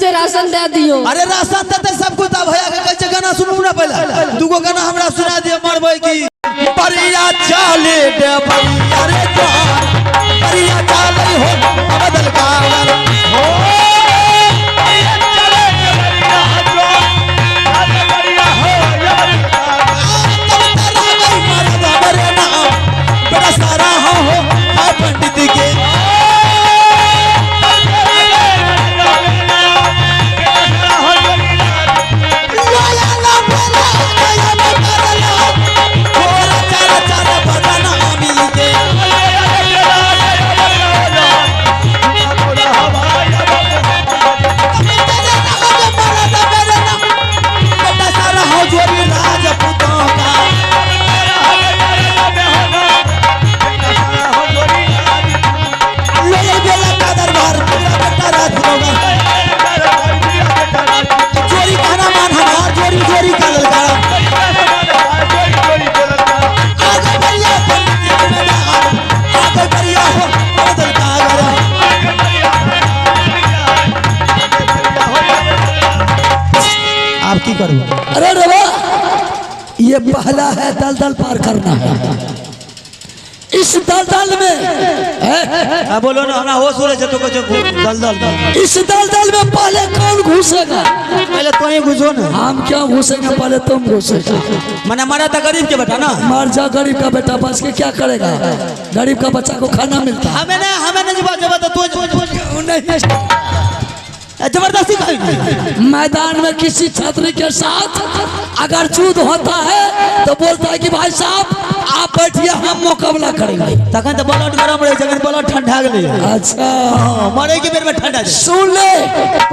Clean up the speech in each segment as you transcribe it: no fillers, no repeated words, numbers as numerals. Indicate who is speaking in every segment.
Speaker 1: कुछ राशन दे दियो।
Speaker 2: अरे राशन देते सब कुछ अब भैया के कैसे गाना सुनू ना पहले दूगो गाना हमरा सुना दियो मरबै की परिया चाले दे भैया रे जान परिया चाले हो बदल कावर हो परिया चाले दे भैया हो यार तब तेरा गई मरद हमरे नाम बड़ा सारा हो पंडित के की करूँ?
Speaker 3: अरे रवा ये पहला है दलदल पार करना है। इस दलदल में
Speaker 2: बोलो ना ना हो सूरज तो कुछ दलदल
Speaker 3: इस दलदल में पहले कौन घुसेगा?
Speaker 2: पहले तो ही घुसो ना।
Speaker 3: हम क्या घुसेंगे? पहले तुम घुसेगा।
Speaker 2: मैंने मरा था गरीब के बेटा ना।
Speaker 3: मर जा गरीब का बेटा बस के क्या करेगा? गरीब का बच्चा को खाना मिलता है।
Speaker 2: हमें नहीं जब तो जबरदस्ती
Speaker 3: मैदान में किसी छात्र के साथ अगर युद्ध होता है तो बोलता है कि भाई साहब आप बैठिए हम मुकाबला करेंगे।
Speaker 2: तखन तो ब्लड गरम रहे जगन ब्लड ठंडा गले।
Speaker 3: अच्छा
Speaker 2: मरे के बेर में ठंडा
Speaker 3: सुन ले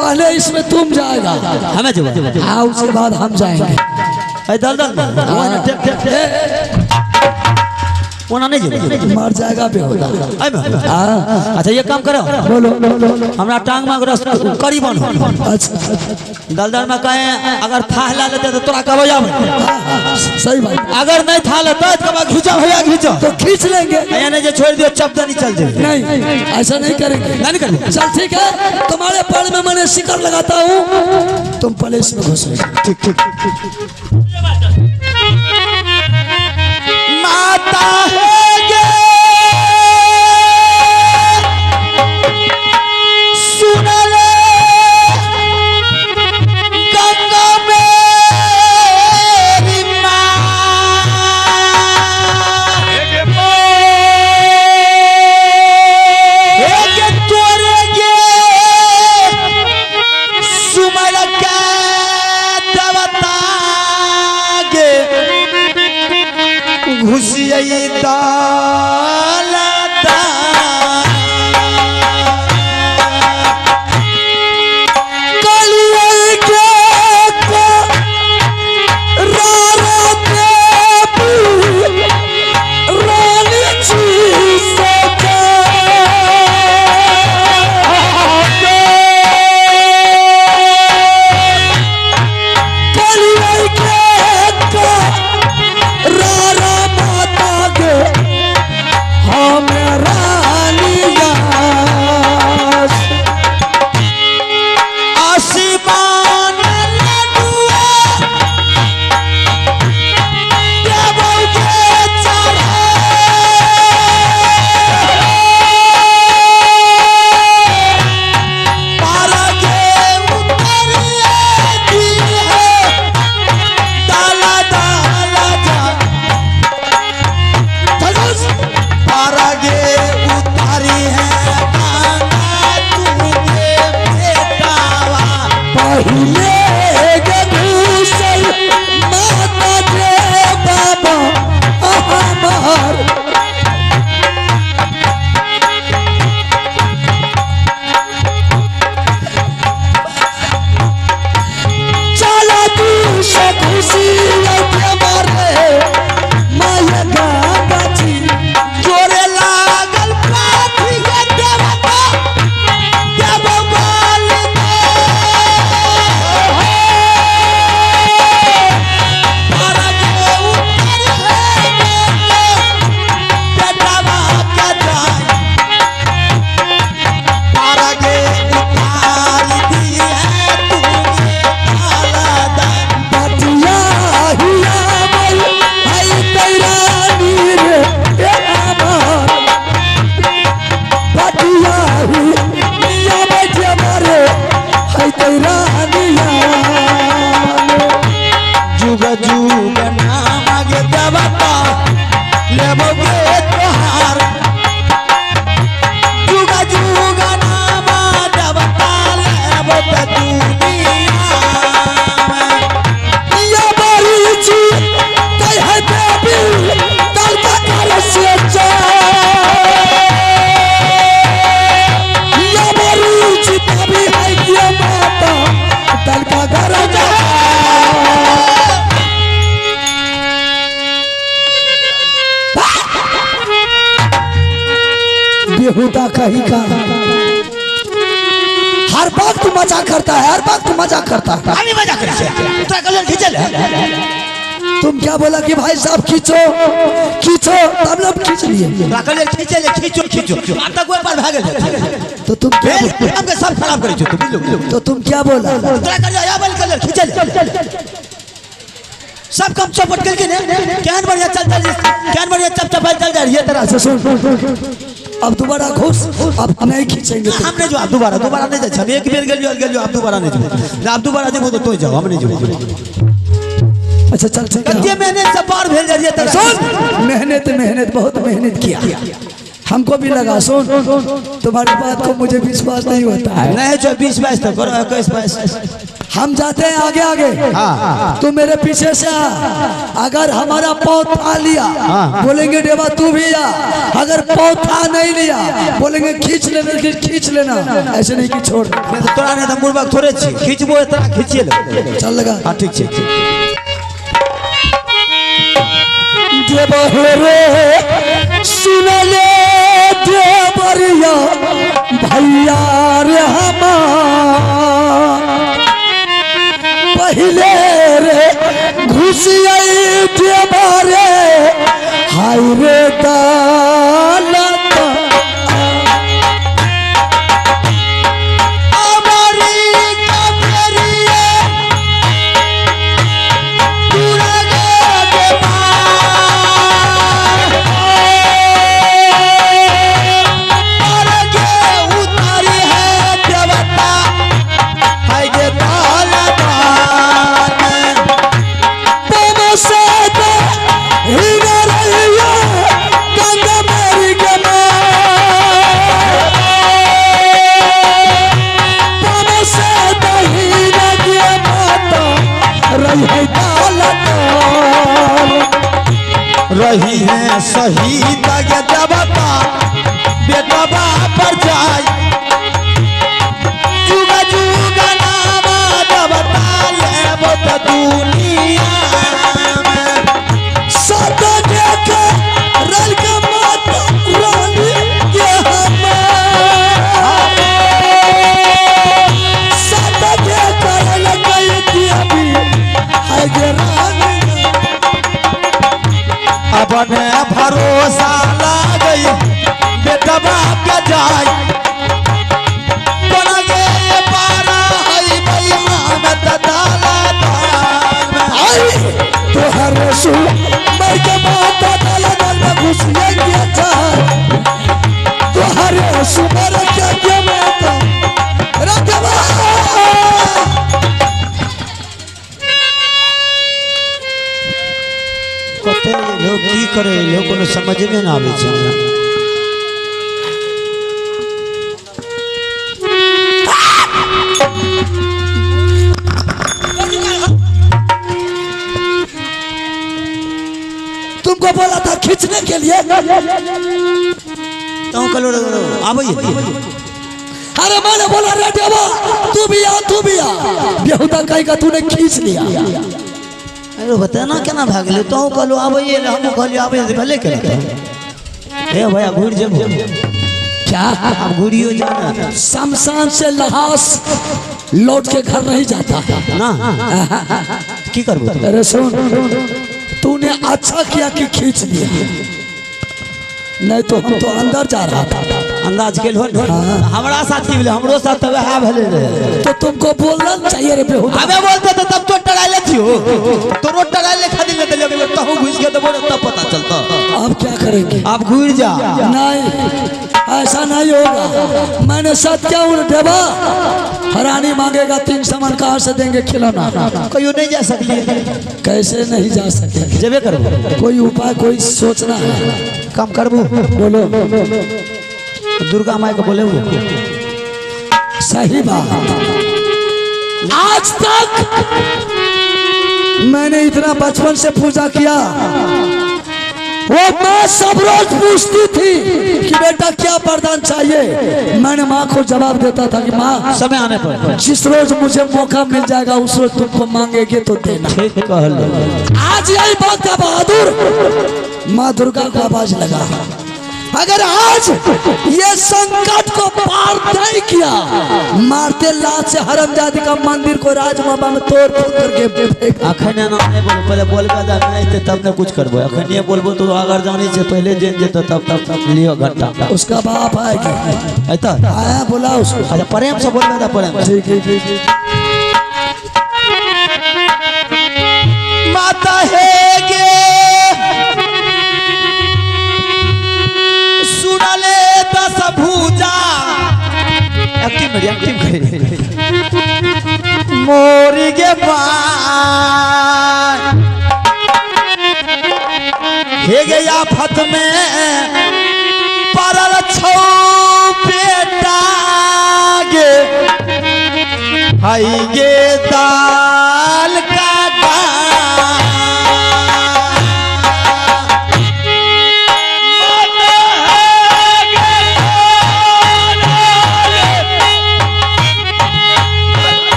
Speaker 3: पहले इसमें तुम जाएगा
Speaker 2: हमें जब
Speaker 3: हाँ उसके बाद हम जाएंगे।
Speaker 2: दलदल नहीं
Speaker 3: मर जाएगा बेहोदा।
Speaker 2: अच्छा ये काम करो
Speaker 3: बोलो
Speaker 2: हमरा टांग में करी बनो।
Speaker 3: अच्छा
Speaker 2: दलदल में कहे अगर था ला लेते तो तोरा कब जाओ।
Speaker 3: सही बात।
Speaker 2: अगर नहीं था लेते तो खींचो भैया खींचो
Speaker 3: तो खींच लेंगे।
Speaker 2: नहीं जो छोड़ दियो चपदा नहीं चल जाए।
Speaker 3: नहीं ऐसा नहीं करेंगे।
Speaker 2: नहीं करेंगे।
Speaker 3: चल ठीक है तुम्हारे पैर में मैंने शिकर लगाता हूँ तुम पहले इसमें घुसे।
Speaker 2: ठीक ठीक माता है गे सुन ले गंगा मेरी माँ एक तोरे गे सुमर के देवता गे घुसियई दालता
Speaker 3: कलिए के रारा देवी रानी जी से कलिए के रारा माता के हमें रानिया
Speaker 2: आसमान लडुआ देवो के चढ़े पारा के उतरिए दी है दाला दाला जा पारा गे उतारी है गंगा तुझे बेटावा
Speaker 3: पहले घुसल माता के बाबा हमार चला तू से खुशी मारे माया गंगा जी
Speaker 2: जोरे लागल पाथी के देवता देव बाल दे दुनिया
Speaker 3: ये बारीची तय है देवी दल का कर से ये बारीची तभी है ये माता दल का घर बेहुदा कहीं का हर वक्त मजाक करता है, हर वक्त मजाक करता है।
Speaker 2: हमें मजाक करे तोरा कलर खींचल
Speaker 3: तुम क्या बोला कि भाई साहब खींचो खींचो तब लोग खींच लिए
Speaker 2: तोरा कलर खींचल खींचो खींचो अब तक कोई पर भागल
Speaker 3: तो तुम क्या
Speaker 2: हमके सब खराब करे छो तुम लोग
Speaker 3: तो तुम क्या बोला
Speaker 2: तोरा कलर या बल कलर खींचल सब कम चौपट करके ने कैन बढ़िया चलता कैन बढ़िया चपचपाई चल जा रही है तरह
Speaker 3: अच्छा सुन अब दोबारा घुस अब नहीं खींचेंगे
Speaker 2: हमने जो दोबारा नहीं जाए हम एक बेर गेल आप दोबारा नहीं जाओ आप दोबारा देखो तो तू जाओ हम नहीं जाओ
Speaker 3: अच्छा चल ठीक है
Speaker 2: ये मेहनत से पार भेल जा रही है तरह
Speaker 3: सुन मेहनत बहुत मेहनत किया हमको भी लगा सुन तुम्हारी बात को मुझे विश्वास नहीं होता है
Speaker 2: नहीं जो 20-22 तक करो 21-22
Speaker 3: हम जाते हैं आगे आगे तू मेरे पीछे से आ अगर हमारा पौथा लिया बोलेंगे देवा तू भी आ अगर पौथा नहीं लिया बोलेंगे खींच लेना ऐसे नहीं कि छोड़
Speaker 2: मैं तो तोरा नहीं तो मुर्बाक थोड़े छी खींचबो इतना खींचिए ले
Speaker 3: चल लगा
Speaker 2: हां ठीक छे
Speaker 3: देवा रे सुन ले देवरिया भैया रे हमार पहले रे घुसियाई देवारे हाय रे दालत
Speaker 2: हमारी कमरिए पूरा के पार के उतारी है देवता हाय गे दालत
Speaker 3: से हीरा रैया गंगा मेरी गमा से हीरा के माता रही है दालत
Speaker 2: रही है शहीद के देवता बेटा पर जाय जुग जुग नाम देवता ले बत दुनिया
Speaker 3: सद देखे रल के माता रानी के हमार सद देखे रल गई देवी है गे रानी
Speaker 2: अपने भरोसा लागई बेटा के जाय बन गे पारा हई बेईमान दाला
Speaker 3: तोहर सुन मर के माता डाला डाल में घुस लेंगे चार तोहर सुमर के माता रखवा
Speaker 2: कते लोग की करे लोग कोनो समझ में ना आवे छै
Speaker 3: तुमको बोला था खींचने के लिए
Speaker 2: तो कलो आबई
Speaker 3: अरे मैंने बोला रे देवा तू भी आ बेहुदा कहीं का तूने खींच लिया
Speaker 2: अरे बता ना केना भागले तो कलो आबई हम कहली आबई भले के ए भैया घुर जेबो
Speaker 3: क्या
Speaker 2: अब घुरियो जाना
Speaker 3: शमशान से लाश लौट के घर नहीं जाता
Speaker 2: ना की करबो
Speaker 3: अरे सुन तूने अच्छा किया कि खींच लिया नहीं तो हम तो अंदर जा रहा था
Speaker 2: अंदाज के हो हमरा साथ की भेले हमरो साथ तबे हा भेले रे
Speaker 3: तो तुमको बोलना चाहिए रे बेहुदा
Speaker 2: हमें बोलते तो तब तो टड़ाई लेती हो तो रोड टड़ाई ले खादी ले ले तो हूं घुस के तो बोले तब पता चलता
Speaker 3: अब क्या करेंगे
Speaker 2: आप घुर जा
Speaker 3: नहीं ऐसा नहीं होगा मैंने सत्य देवा हरानी मांगेगा 3 सामान कहाँ से देंगे खिलौना
Speaker 2: कहियो नहीं जा सकती
Speaker 3: कैसे नहीं जा सकते
Speaker 2: जेबे करबो
Speaker 3: कोई उपाय कोई सोचना है
Speaker 2: काम करबो
Speaker 3: बोलो
Speaker 2: दुर्गा माई को बोले
Speaker 3: सही बात आज तक मैंने इतना बचपन से पूजा किया, वो माँ सब रोज पूछती थी कि बेटा क्या वरदान चाहिए। मैंने माँ को जवाब देता था कि माँ
Speaker 2: समय आने पर
Speaker 3: जिस रोज मुझे मौका मिल जाएगा उस रोज तुमको मांगेगे तो देना।
Speaker 2: ठीक कह लो।
Speaker 3: आज यही बात का बहादुर माँ दुर्गा को आवाज लगा, अगर आज ये संकट को पार नहीं किया, मारते लात से हरमजादी का मंदिर को राजमाबा में तोड़ करके फेंक।
Speaker 2: अखन नहीं बोल, पहले बोल का नहीं तब ने कुछ करबो। अखन ये बोलबो तो अगर जानी से पहले जेल जेतो तब लियो घंटा।
Speaker 3: उसका बाप आएगा
Speaker 2: ऐता
Speaker 3: आया बोला उसको।
Speaker 2: अच्छा प्रेम से बोल का प्रेम।
Speaker 3: ठीक है
Speaker 2: माता है गे सुनले दस भूजा एक्टिव करे मोरी गे मां हे गे आफत में परल छौ बेटा गे हाई गे दाल का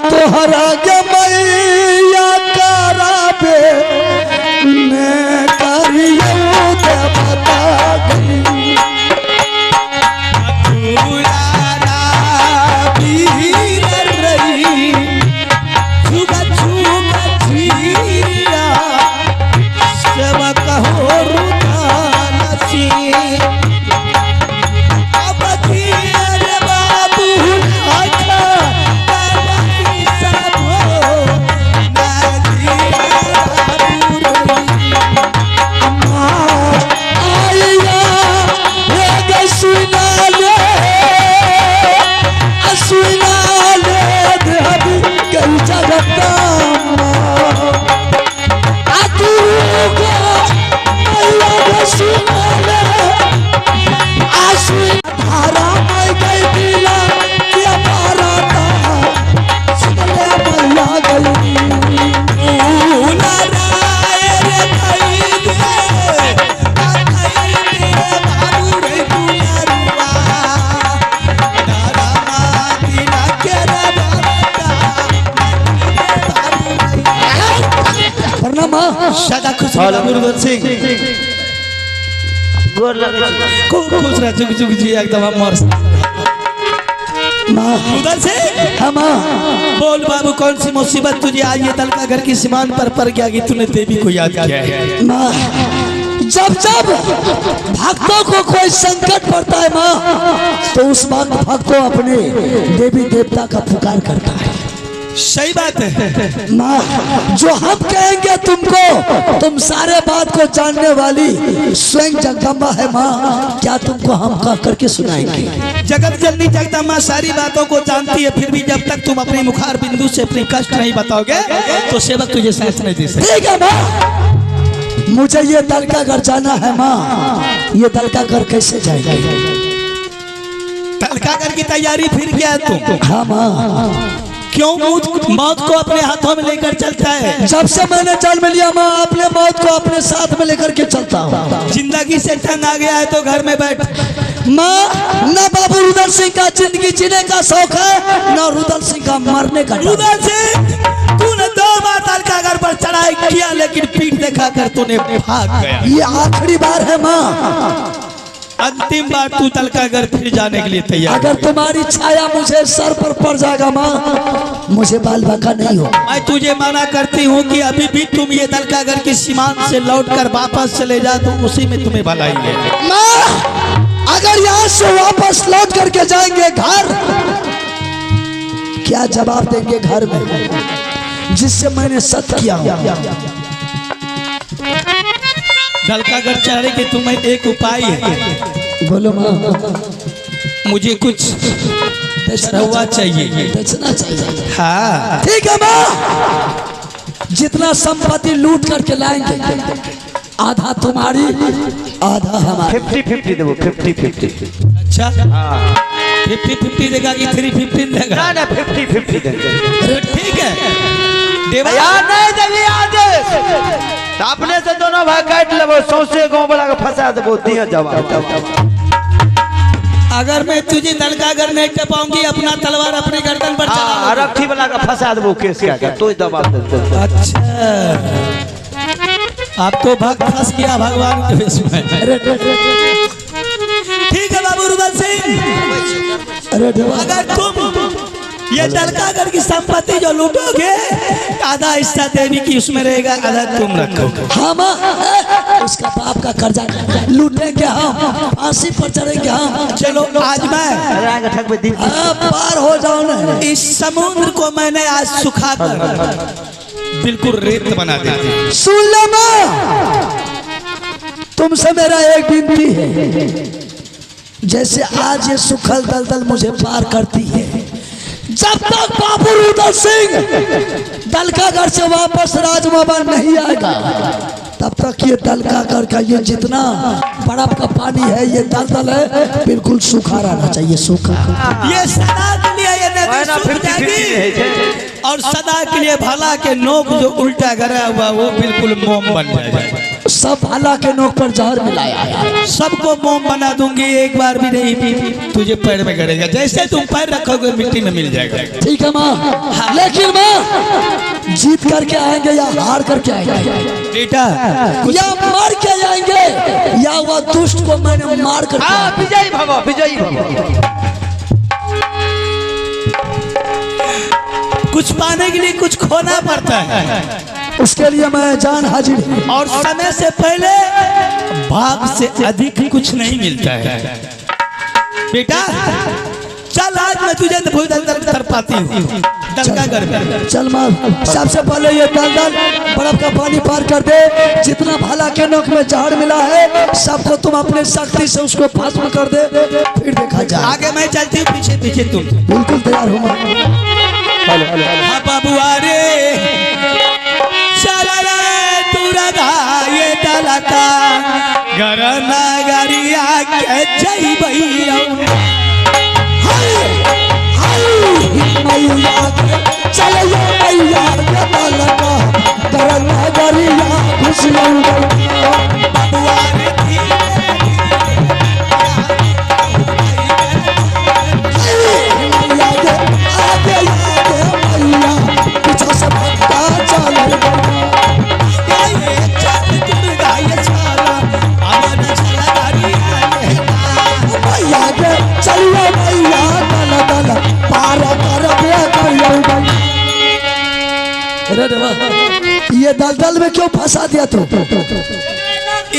Speaker 3: तोहरा के मैया कराबे ने करियो ते बता गई
Speaker 2: तुरारा पीर रही छुगा छुगा छीरा सब कहो रुदासी अब धीर बाबू आँख
Speaker 3: माँ
Speaker 2: सदा खुश रहो गुरुदत्त सिंह।
Speaker 1: गोर लगे
Speaker 2: खूब खुश रह, चुक चुक जी एकदम अमर।
Speaker 3: माँ
Speaker 2: गुरुदत्त सिंह,
Speaker 3: हाँ माँ
Speaker 2: बोल बाबू कौन सी मुसीबत तुझे आज ये तलका घर की सीमान पर पड़ गया कि तूने देवी को याद किया है?
Speaker 3: माँ जब जब भक्तों को कोई संकट पड़ता है माँ, तो उस वक्त भक्तों अपने देवी देवता का पुकार करता है।
Speaker 2: सही बात है
Speaker 3: माँ, जो हम कहेंगे तुमको, तुम सारे बात को जानने वाली स्वयं जगदम्बा है माँ, क्या तुमको हम कह करके सुनाएंगे?
Speaker 2: जगत जननी जगदम्बा सारी बातों को जानती है, फिर भी जब तक तुम अपने मुखार बिंदु से अपनी कष्ट नहीं बताओगे तो सेवक तुझे सांस नहीं दे सकते।
Speaker 3: ठीक है माँ, मुझे ये दलका घर जाना है माँ। ये दलका घर कैसे जाएगा?
Speaker 2: तलका घर की तैयारी फिर क्या है तुम?
Speaker 3: हाँ माँ,
Speaker 2: क्यों मौत को अपने हाथों में लेकर चलता है?
Speaker 3: जब से मैंने जन्म लिया माँ, अपने मौत को अपने साथ में लेकर के चलता हूँ।
Speaker 2: जिंदगी से तंग आ गया है तो घर में बैठ।
Speaker 3: माँ, न बाबू रुदल सिंह का जिंदगी जीने का शौक है, न रुदल सिंह का मरने का।
Speaker 2: रुदल सिंह, तूने 2 बार तलका घर पर चढ़ाई किया, लेकिन पीठ दिखाकर तूने भाग गया।
Speaker 3: ये आखिरी बार है माँ,
Speaker 2: अंतिम बार तू तलका घर फिर जाने के लिए तैयार।
Speaker 3: अगर तुम्हारी छाया मुझे सर पर पड़ जाएगा माँ, मुझे बाल बाका नहीं हो।
Speaker 2: मैं तुझे मना करती हूँ कि अभी भी तुम ये तलका घर की सीमांत से लौटकर वापस चले जा, तो उसी में तुम्हें भलाई है।
Speaker 3: माँ, अगर यहाँ से वापस लौट करके जाएंगे घर, क्या जवाब देंगे घर में जिससे मैंने सत्य किया?
Speaker 2: तलका घर चढ़ने के तुम्हें एक उपाय है।
Speaker 3: बोलो माँ।
Speaker 2: मुझे कुछ दक्षिणा चाहिए।
Speaker 3: दक्षिणा चाहिए?
Speaker 2: हाँ
Speaker 3: ठीक है माँ, जितना संपत्ति लूट करके लाएंगे, आधा तुम्हारी आधा हमारी।
Speaker 1: 50-50 देवो, 50-50।
Speaker 2: अच्छा, 50-50 देगा कि 315 देगा?
Speaker 1: ना ना 50-50 देंगे।
Speaker 2: ठीक है देवा।
Speaker 1: यार नहीं देवी आदेश, तो अपने से दोनों भाग काट लेबो, सौसे गांव वाला के फंसा देबो, दिया जवाब।
Speaker 2: अगर मैं तुझे तलका घर नहीं टपाऊंगी, अपना तलवार अपने गर्दन पर चला लूंगी।
Speaker 1: रखी वाला का फंसा देबो, केस क्या तो ही दबा दे।
Speaker 2: अच्छा, आप तो भक्त फंस गया भगवान के वेश में। ठीक है बाबू रुदल सिंह,
Speaker 3: अरे देवा,
Speaker 2: अगर तुम ये तलका घर की संपत्ति जो लूटोगे, आधा हिस्सा देवी की उसमें रहेगा, आधा तुम रखोगे।
Speaker 3: हाँ माँ, उसका बाप का कर्जा लूटेंगे हम, फांसी पर चढ़ेंगे हम।
Speaker 2: चलो आज मैं
Speaker 3: पार हो जाओ ना।
Speaker 2: इस समुद्र को मैंने आज सुखाकर बिल्कुल रेत बना देती।
Speaker 3: सुन लो माँ, तुमसे मेरा एक विनती है, जैसे आज ये सुखल दलदल मुझे पार करती है, जब तक बाबू रुदल सिंह दलका घर से वापस राजमहल नहीं आएगा, तब तक ये दलका घर का ये जितना बर्फ का पानी है, ये दलदल है, बिल्कुल सूखा रहना चाहिए। सूखा,
Speaker 2: ये सदा के लिए ये नदी सूख जाएगी, और सदा के लिए भला के नोक जो उल्टा गिरा हुआ वो बिल्कुल मोम बन जाएगा।
Speaker 3: सब भला के नोक पर जहर मिलाया है,
Speaker 2: सबको मोम बना दूंगी, एक बार भी नहीं तुझे पैर में गड़ेगा। जैसे तुम पैर रखोगे मिट्टी में मिल जाएगा।
Speaker 3: ठीक है माँ, लेकिन माँ जीत करके आएंगे या हार करके आएंगे?
Speaker 2: बेटा
Speaker 3: या मार के जाएंगे, या वह दुष्ट को मैंने मार कर
Speaker 1: विजयी भव, विजयी भव।
Speaker 2: कुछ पाने के लिए कुछ खोना पड़ता है,
Speaker 3: उसके लिए मैं जान हाजिर हूँ।
Speaker 2: और समय से पहले भाग से अधिक कुछ नहीं मिलता है। बेटा चल, आज मैं तुझे तर पाती हूँ दलका घर में।
Speaker 3: चल माँ, सबसे पहले ये दलदल बर्फ का पानी पार कर दे, जितना भला के नोक में जहर मिला है सबको तुम अपने शक्ति से उसको भस्म कर दे, फिर देखा जाए।
Speaker 2: आगे मैं चलती हूँ, पीछे पीछे तुम।
Speaker 3: बिल्कुल तैयार हो माँ।
Speaker 2: हाँ बाबू अरे चल रे तू ये दलका घर नगरिया के जय भैया।
Speaker 3: चलो मैया के दलका घर नगरिया खुशियाँ क्यों फंसा दिया तू?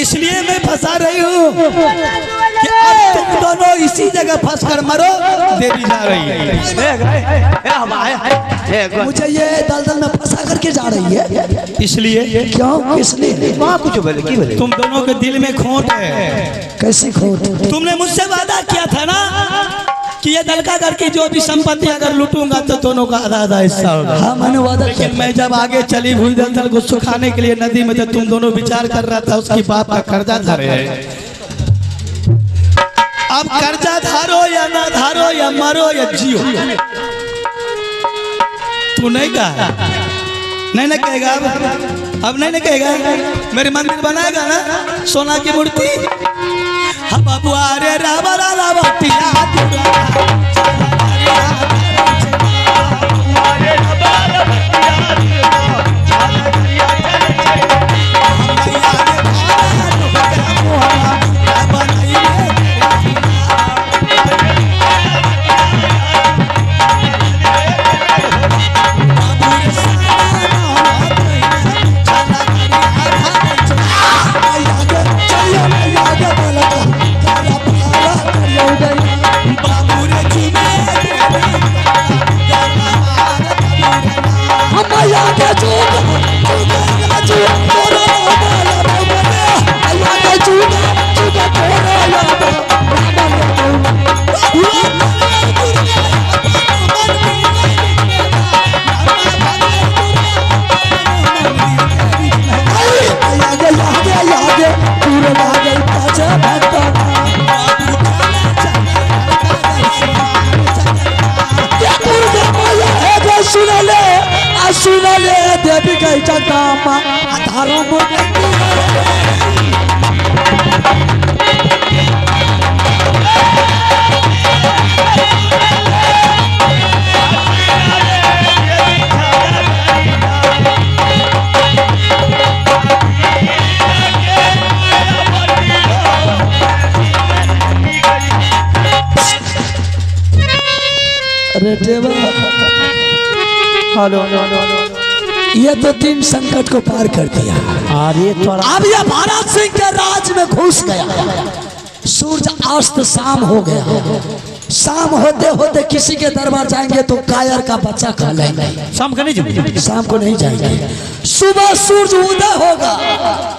Speaker 2: इसलिए मैं फंसा रही हूँ कि अब तुम दोनों इसी जगह फंस कर मरो। देवी जा रही है।
Speaker 3: मुझे ये दलदल में फंसा करके जा रही है,
Speaker 2: इसलिए
Speaker 3: क्यों? इसलिए
Speaker 1: वहाँ कुछ बोले की बोले
Speaker 2: तुम दोनों के दिल में खोट है।
Speaker 3: कैसी खोट?
Speaker 2: तुमने मुझसे वादा किया था ना कि ये दलका घर की जो भी संपत्ति अगर लूटूंगा तो दोनों का आधा आधा हिस्सा होगा।
Speaker 3: हाँ मैंने वादा किया।
Speaker 2: लेकिन मैं जब आगे चली भूल दलदल को सुखाने के लिए नदी में, तो तुम दोनों विचार कर रहा था उसकी बाप का कर्जा धरे है। अब कर्जा धारो या ना धारो, या मरो या जियो, तू नहीं कहा, नहीं ना कहेगा अब नहीं ना कहेगा। मेरे मंदिर बनाएगा ना सोना की मूर्ति। हाँ बाबुआ रे राबा राबा पिया सुनले देवी के जगमा आधारों ये तो 3 संकट को पार कर दिया। अब ये भारत सिंह के राज में घुस गया। सूरज अस्त शाम हो गया। शाम होते होते किसी के दरबार जाएंगे तो कायर का बच्चा खा लेंगे।
Speaker 1: शाम को नहीं जाएंगे,
Speaker 3: शाम को नहीं जाएंगे। सुबह सूरज उदय होगा,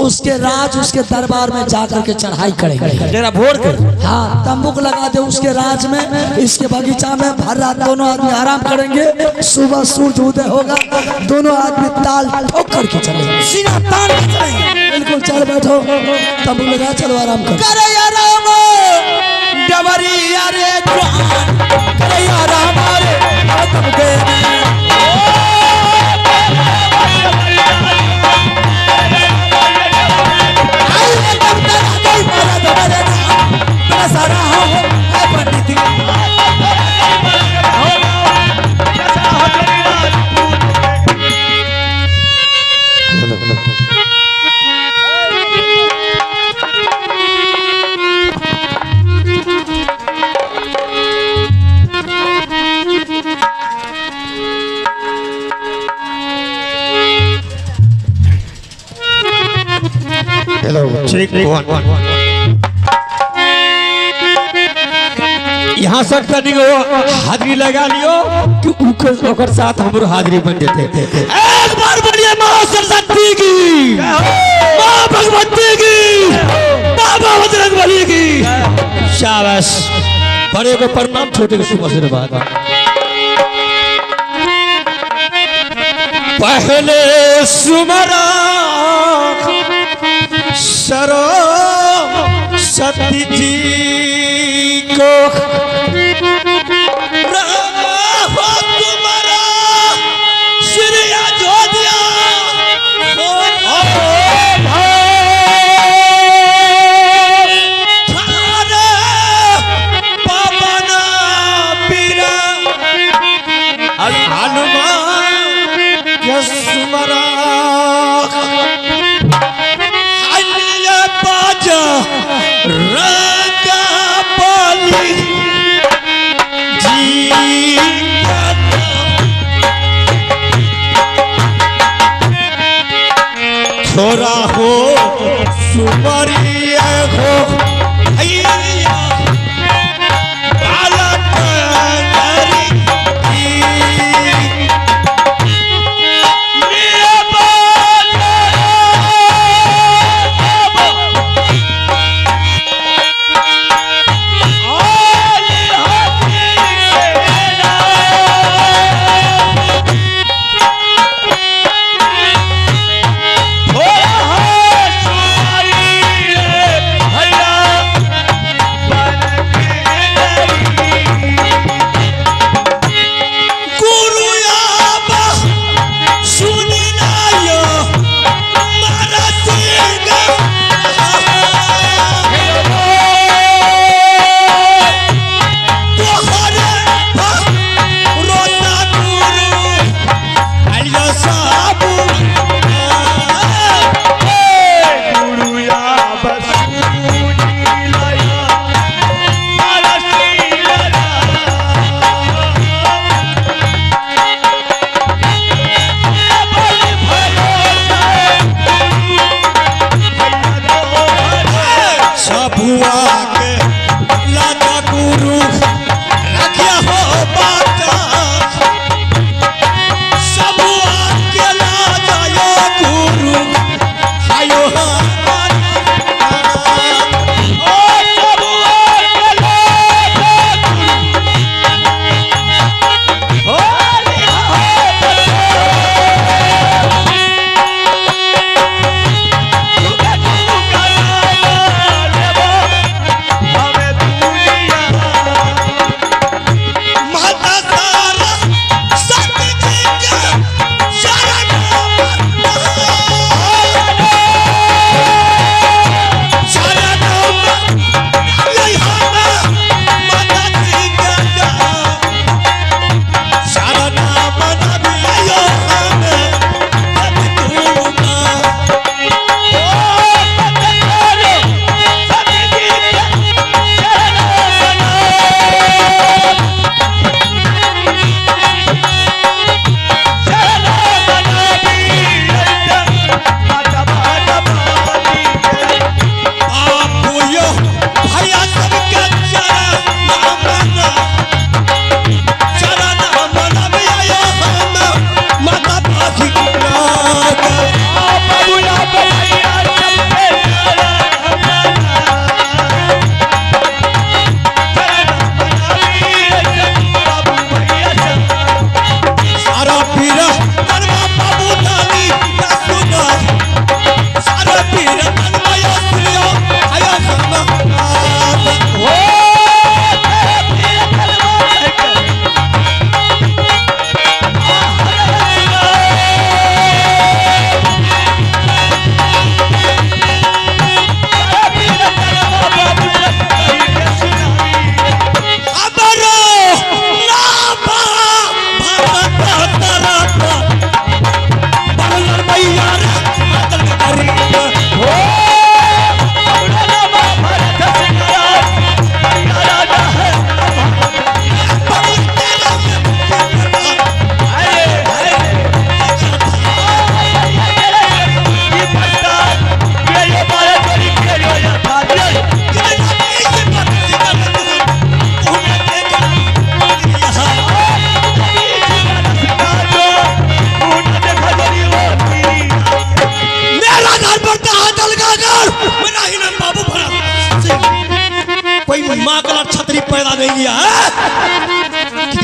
Speaker 3: उसके राज उसके दरबार में जाकर के चढ़ाई करेंगे।
Speaker 1: तेरा भोर कर
Speaker 3: हाँ तंबूक लगा दे उसके राज में, इसके बगीचा में भर रात दोनों आदमी आराम करेंगे। सुबह सूरज उदय होगा, दोनों आदमी ताल ठोक करके चलेंगे, सीधा ताल चलेंगे। बिल्कुल चल बैठो, तंबूक लगा, चलो आराम करो।
Speaker 2: करे आराम डबरिया रे जवान, करे आराम रे तुम के सारा हो पंडित
Speaker 1: हेलो चेक 1 यहाँ सब करने को हाजिरी लगा लियो कि उकर साथ हमरो हाजिरी बन जाते।
Speaker 2: एक बार बोलिए माँ सरस्वती की, माँ भगवती की, बाबा बजरंगबली की।
Speaker 1: शाबाश, बड़े को प्रणाम, छोटे को शुभ आशीर्वाद। पहले सुमरा सरस्वती जी को
Speaker 2: रंगा पाली तोरा हो सुमरिया हो हैया बालक नारी की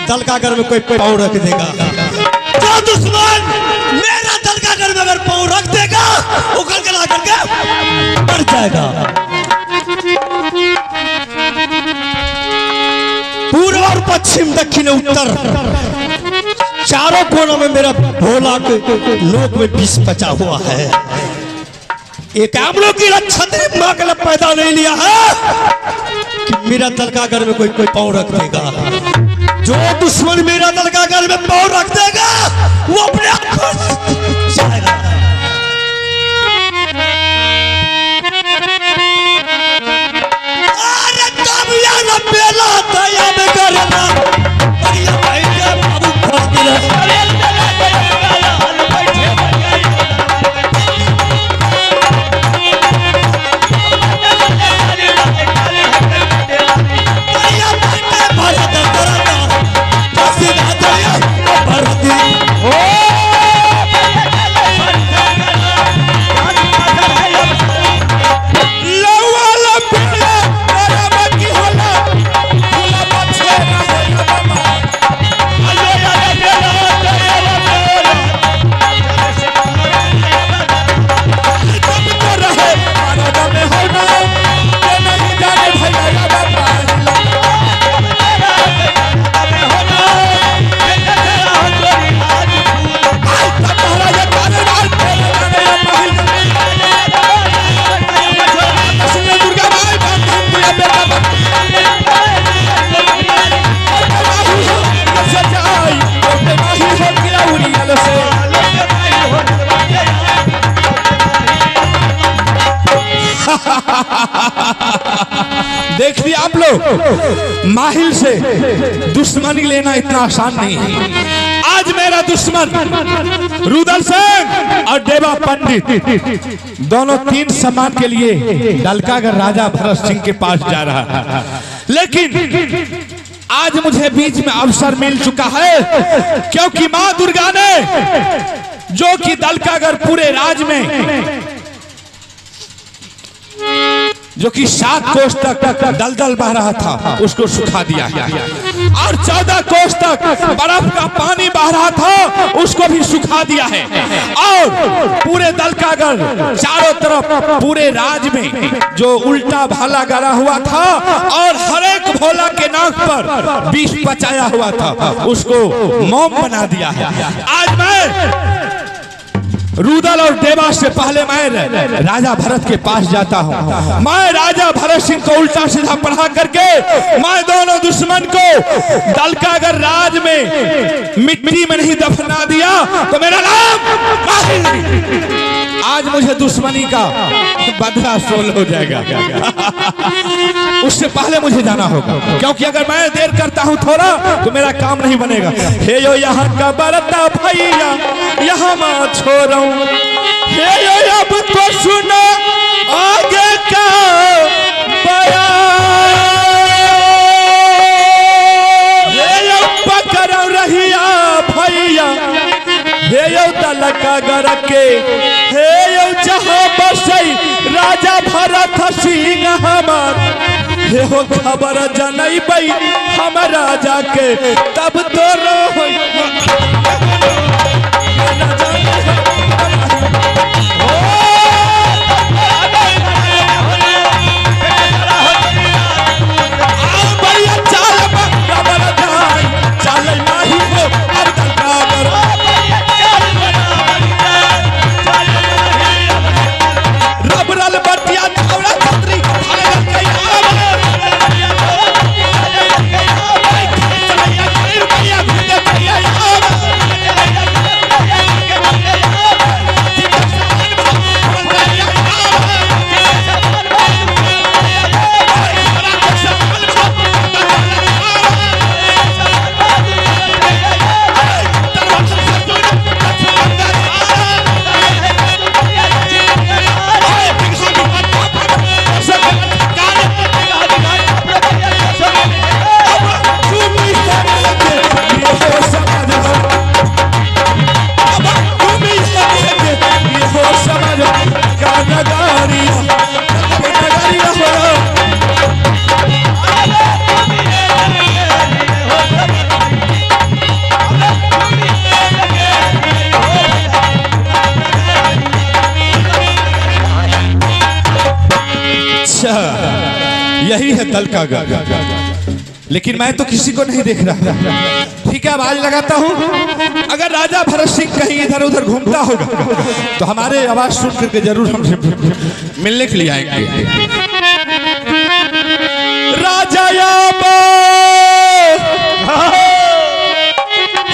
Speaker 2: मेरा दल का घर में कोई पाँव रख देगा। जो दुश्मन मेरा दल का घर में अगर पाँव रख देगा उखड़ के ला करके मर जाएगा। पूर्व और पश्चिम दक्षिण उत्तर चारों कोनों में मेरा भोला के लोक में विष बचा हुआ है। एक हम लोग की छतरी माँ के लिए पैदा नहीं लिया है कि मेरा दल का घर में कोई पाँव रख देगा। जो दुश्मन मेरा दल का घर में पाँव रख देगा वो अपने आप को जाएगा। अरे तब यार बेला दया में करना बढ़िया भाई के बाबू फंस गया।
Speaker 4: देखिए आप लोग, माहिल से दुश्मनी लेना इतना आसान नहीं है। आज मेरा दुश्मन रुदल सिंह और देवा पंडित दोनों 3 सम्मान के लिए डलकागढ़ राजा भरत सिंह के पास जा रहा है, लेकिन आज मुझे बीच में अवसर मिल चुका है, क्योंकि मां दुर्गा ने जो कि दलकागढ़ पूरे राज में जो कि 7 कोस तक दलदल बह रहा था उसको सुखा दिया है, और 14 कोस तक बर्फ का पानी बह रहा था उसको भी सुखा दिया है, और पूरे दलकागढ़ चारों तरफ पूरे राज में जो उल्टा भाला गड़ा हुआ था और हर एक भोला के नाक पर विष पचाया हुआ था उसको मोम बना दिया है। आज मैं रुदल और देवा से पहले मैं राजा भरत के पास जाता हूँ। मैं राजा भरत सिंह को उल्टा सीधा पढ़ा करके मैं दोनों दुश्मन को दलकागढ़ राज में मिट्टी में नहीं दफना दिया तो मेरा नाम माहिल नहीं। आज मुझे दुश्मनी का बदला सोल हो जाएगा, उससे पहले मुझे जाना होगा, क्योंकि अगर मैं देर करता हूँ थोड़ा तो मेरा काम नहीं बनेगा। हे यो यहाँ का बरता भैया यहाँ माँ छोड़ू, हे यो अब तो सुनो आगे का बयान, हे यो पकड़ो रहिया भैया, हे यो दलकागढ़ के, हे यो जहाँ बसई राजा भरत सिंह हमार, हे हो खबर जनैबै हम राजा के तब तो यही है दलकागढ़। लेकिन मैं तो किसी को नहीं देख रहा। ठीक है, आवाज लगाता हूँ। अगर राजा भरत सिंह कहीं इधर उधर घूमता होगा तो हमारे आवाज सुन करके जरूर हमसे मिलने के लिए आएंगे। राजा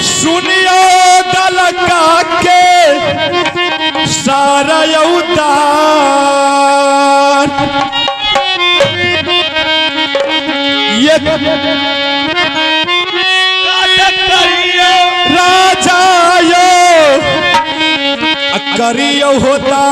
Speaker 4: सुनियो दलका के सारा उतार, ये राजा यो करियो होता